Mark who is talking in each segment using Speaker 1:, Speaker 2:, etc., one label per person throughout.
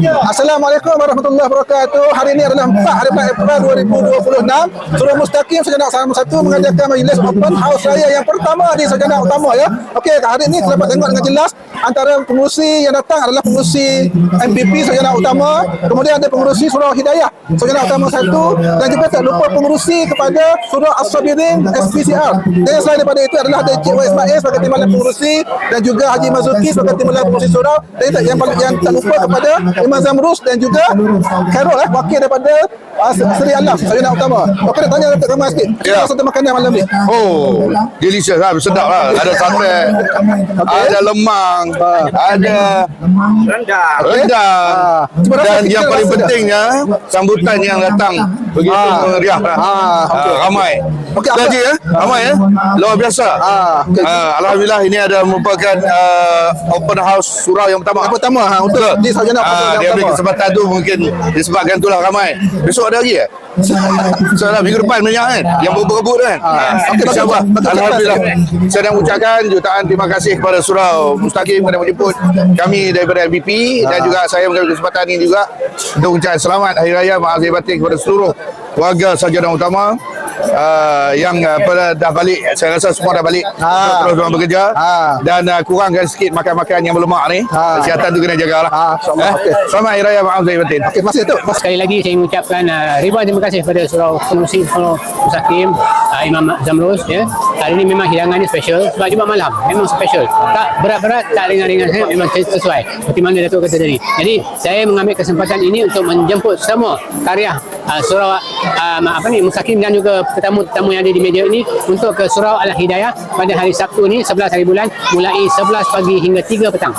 Speaker 1: Assalamualaikum warahmatullahi wabarakatuh. Hari ini adalah 4 April 2026. Surau Mustaqim Sarjana Usaha Nombor 1 mengadakan majlis open house raya yang pertama di Sarjana Utama ya. Okey, hari ini kita dapat tengok dengan jelas antara pengurusi yang datang adalah pengurusi MPP Sarjana Utama, kemudian ada pengurusi Surau Hidayah Sarjana Utama 1, dan juga tak lupa pengurusi kepada Surau As-Sabirin SPCR. Dan selain daripada itu adalah ada Encik Ismail sebagai timbalan pengurusi, dan juga Haji Mazuki sebagai timbalan pengurusi surau, dan yang tak lupa kepada Imam Zamrus dan juga Khairul wakil daripada Seri Alam Sarjana Utama. Okey, nak tanya Datuk Kamal sikit.
Speaker 2: Ya.
Speaker 1: Satu makanan malam ni.
Speaker 2: Oh, delicious lah, sedap lah. Ada sate, ada lemang, ada rendang, dan yang paling pentingnya sambutan yang datang begitu meriah lah. Ramai.
Speaker 1: Okey,
Speaker 2: Jadi ramai luar biasa. Alhamdulillah ini ada merupakan open house surau yang pertama.
Speaker 1: Yang pertama untuk di Sarjana Utama.
Speaker 2: Dia ambil kesempatan tu mungkin disebabkan itulah ramai. Besok ada lagi soalan minggu depan banyak kan yang berebut kan. InsyaAllah. Alhamdulillah. Saya nak ucapkan jutaan terima kasih kepada Surau Mustaqim kerana menjemput kami daripada MPP, dan juga saya mengambil kesempatan ini juga untuk ucapkan selamat Hari Raya Maaf Zahir Batin kepada seluruh warga Sarjana Utama yang dah balik. Saya rasa semua dah balik terus bekerja, dan kurangkan sikit makan-makan yang berlemak ni. Kesihatan tu kena jagalah. Selamat Hari Raya Maaf Zahir Batin.
Speaker 1: Okey, masih tu.
Speaker 3: Sekali lagi saya mengucapkan ribuan terima kasih kepada Surau Pengurusi Surau Mustaqim, Imam Zamrus ya. Hari ini memang hidangannya special sebab Jumaat malam, memang special. Tak berat-berat, tak ringan-ringan, memang sesuai seperti mana Datuk kata tadi. Jadi saya mengambil kesempatan ini untuk menjemput semua karya Surau Mustaqim dan juga tetamu-tetamu yang ada di media ini untuk ke Surau Al-Hidayah pada hari Sabtu ni 11 hari bulan, mulai 11 pagi hingga 3 petang.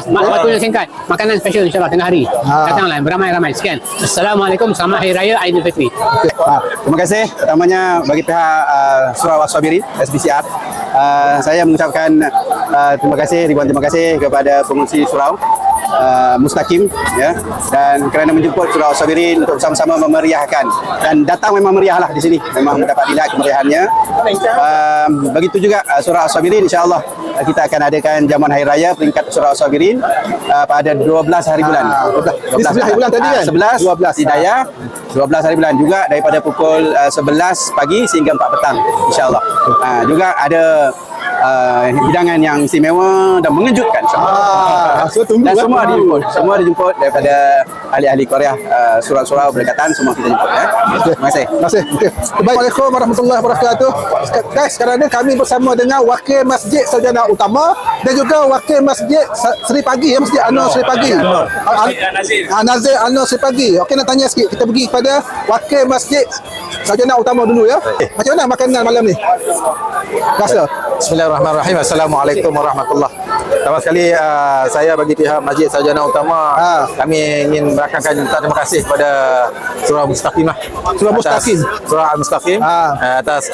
Speaker 3: Waktu yang singkat, makanan special insyaAllah tengah hari. Datanglah beramai-ramai. Sekian. Assalamualaikum, selamat Hari Raya Aidilfitri.
Speaker 4: Terima kasih pertamanya bagi pihak Surau As-Sabirin SPCR. Saya mengucapkan terima kasih, ribuan terima kasih kepada pengurusi Surau Mustaqim ya, dan kerana menjemput Surau As-Sabirin untuk sama-sama memeriahkan, dan datang memang meriah lah di sini, memang mendapat dilihat kemeriahannya. Begitu juga Surau As-Sabirin, insya-Allah kita akan adakan jamuan Hari Raya peringkat Surau As-Sabirin pada 12 hari bulan.
Speaker 1: 12 hari bulan tadi kan?
Speaker 4: 11 Hidayah 12 hari bulan juga daripada pukul 11 pagi sehingga 4 petang insya-Allah. Juga ada hidangan yang istimewa dan mengejutkan dan semua dijemput daripada ahli-ahli Korea, surau-surau berdekatan, semua kita jemput ya. Terima kasih.
Speaker 1: Assalamualaikum warahmatullahi wabarakatuh. Guys, sekarang ni kami bersama dengan Wakil Masjid Sarjana Utama dan juga Wakil Masjid Seri Pagi ya, Masjid Anwar Seri Pagi. Nazir Anwar Seri Pagi. Okey, nak tanya sikit, kita pergi kepada Wakil Masjid Sarjana Utama dulu ya. Macam mana makanan malam ni? Rasa?
Speaker 5: Bismillahirrahmanirrahim. Assalamualaikum warahmatullahi. Pertama sekali saya bagi pihak Masjid Sarjana Utama kami ingin merakamkan terima kasih kepada Surau Mustaqim Surau Mustaqim atas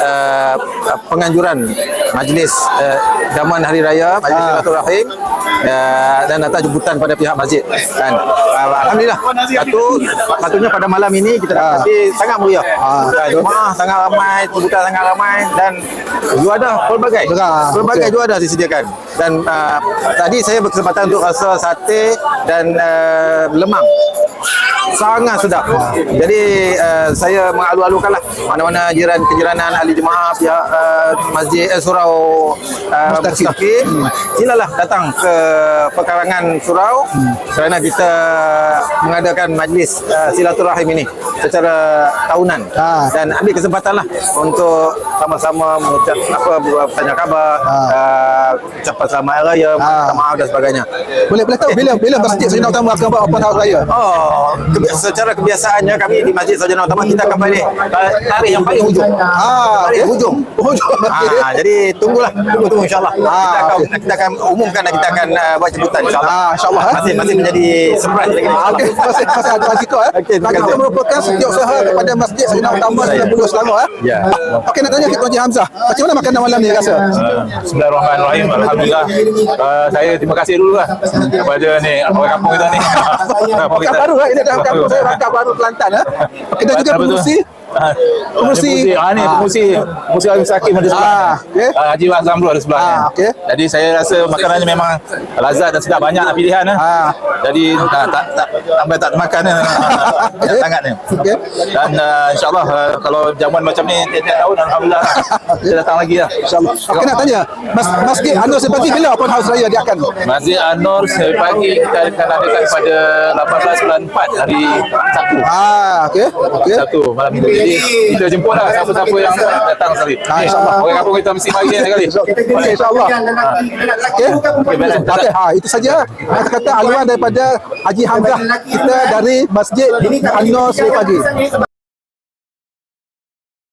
Speaker 5: penganjuran majlis jamuan Hari Raya, majlis Silaturahim, dan atas jemputan pada pihak masjid. Dan alhamdulillah patutnya pada malam ini kita dapati sangat meriah. Jemaah sangat ramai, jemputan sangat ramai, dan juadah pelbagai juadah disediakan. Dan tadi saya berkesempatan untuk rasa sate dan lemang. Sangat sedap. Jadi saya mengalu-alukanlah mana-mana kejiranan ahli jemaah pihak Masjid Surau Mustaqim, silalah datang ke pekarangan surau kerana kita mengadakan majlis silaturahim ini secara tahunan, dan ambil kesempatanlah untuk sama-sama mengucap bertanya khabar, ucapan selamat hari raya, minta maaf dan sebagainya.
Speaker 1: Boleh tahu bila Masjid Sarjana Utama akan buat open house raya?
Speaker 5: Secara kebiasaannya kami di Masjid Sarjana Utama kita akan balik tarikh yang paling hujung. Hujung. Jadi tunggu insya-Allah. Kita akan umumkan dan kita akan buat jemputan insya-Allah. Masih menjadi surprise lagi.
Speaker 1: Okey, masih ada lagi kau Kita merupakan setiausaha kepada Masjid Sarjana Utama 90 Selangor ya. Okey, nak tanya Encik Hamzah, macam mana makanan malam ni rasa?
Speaker 6: Bismillahirrahmanirrahim. Alhamdulillah. Saya terima kasih dulu lah kepada ni orang kampung kita ni.
Speaker 1: Orang baru ini dah kampung saya, orang baru Kelantan. Kita juga pengurusi Pengurusi.
Speaker 6: Ni pengurusi Al Mustaqim ada sebelah.
Speaker 1: okey.
Speaker 6: Haji Wan Zamrul ada sebelah.
Speaker 1: okey.
Speaker 6: Jadi saya rasa makanannya memang lazat dan sedap, banyak pilihan. Jadi tak makan banyak sangat ni.
Speaker 1: Okey.
Speaker 6: Dan insyaAllah kalau jamuan macam ni tiap-tiap tahun, alhamdulillah kita datang lagi lah.
Speaker 1: InsyaAllah. Okey, nak tanya, Masjid Anwar Sepati bila open house raya dia akan?
Speaker 6: Masjid An-Nur pagi kita akan adakan pada 18 bulan 4 hari Sabtu.
Speaker 1: Okey. Okey.
Speaker 6: Sabtu malam minggu. Jadi kita jemput lah siapa-siapa yang datang sekali.
Speaker 1: InsyaAllah.
Speaker 6: Orang kampung kita mesti mari sekali.
Speaker 1: Okey, insyaAllah. Okey. Okey, itu saja kata-kata aluan daripada Haji Hamzah kita dari Masjid Anwar Sepati.